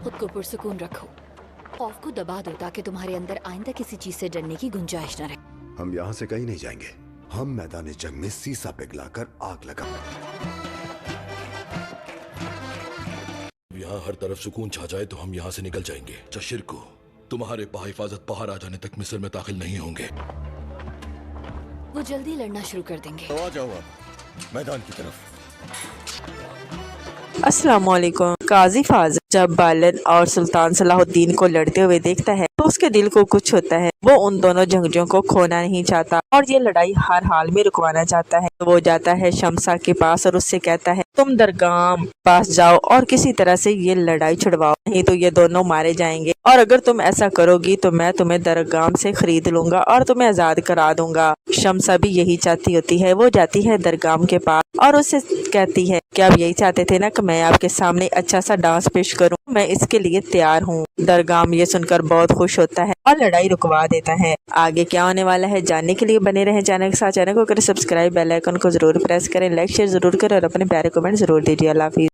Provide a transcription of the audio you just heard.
खुद को पुरसुकून रखो, खौफ को दबा दो ताकि तुम्हारे अंदर आइंदा किसी चीज से डरने की गुंजाइश न रहे। हम यहाँ से कहीं नहीं जाएंगे। हम मैदान जंग में सीसा पिघलाकर आग लगा। यहाँ हर तरफ सुकून छा जाए तो हम यहाँ से निकल जाएंगे। जशीर को तुम्हारे बाहिफाजत बाहर आ जाने तक मिस्र में दाखिल नहीं होंगे। वो जल्दी लड़ना शुरू कर देंगे। तो आ जाओ अब मैदान की तरफ। अस्सलामुअलैकुम। काजी फाजिल जब बालन और सुल्तान सलाहुद्दीन को लड़ते हुए देखता है तो उसके दिल को कुछ होता है। वो उन दोनों जंगजों को खोना नहीं चाहता और ये लड़ाई हर हाल में रुकवाना चाहता है। तो वो जाता है शमसा के पास और उससे कहता है, तुम दरगाम पास जाओ और किसी तरह से ये लड़ाई छुड़वाओ, नहीं तो ये दोनों मारे जाएंगे। और अगर तुम ऐसा करोगी तो मैं तुम्हें दरगाम से खरीद लूंगा और तुम्हें आजाद करा दूंगा। शमसा भी यही चाहती होती है। वो जाती है दरगाम के पास और उससे कहती है कि आप यही चाहते थे ना कि मैं आपके सामने अच्छा सा डांस पेश करूं, मैं इसके लिए तैयार हूं। दरगाम ये सुनकर बहुत खुश होता है और लड़ाई रुकवा देता है। आगे क्या होने वाला है जानने के लिए बने रहे चैनल के साथ। चैनल को करें सब्सक्राइब, बेल आइकन को जरूर प्रेस करें, लाइक शेयर जरूर करें और अपने प्यारे कमेंट जरूर दीजिए। अल्लाह हाफिज़।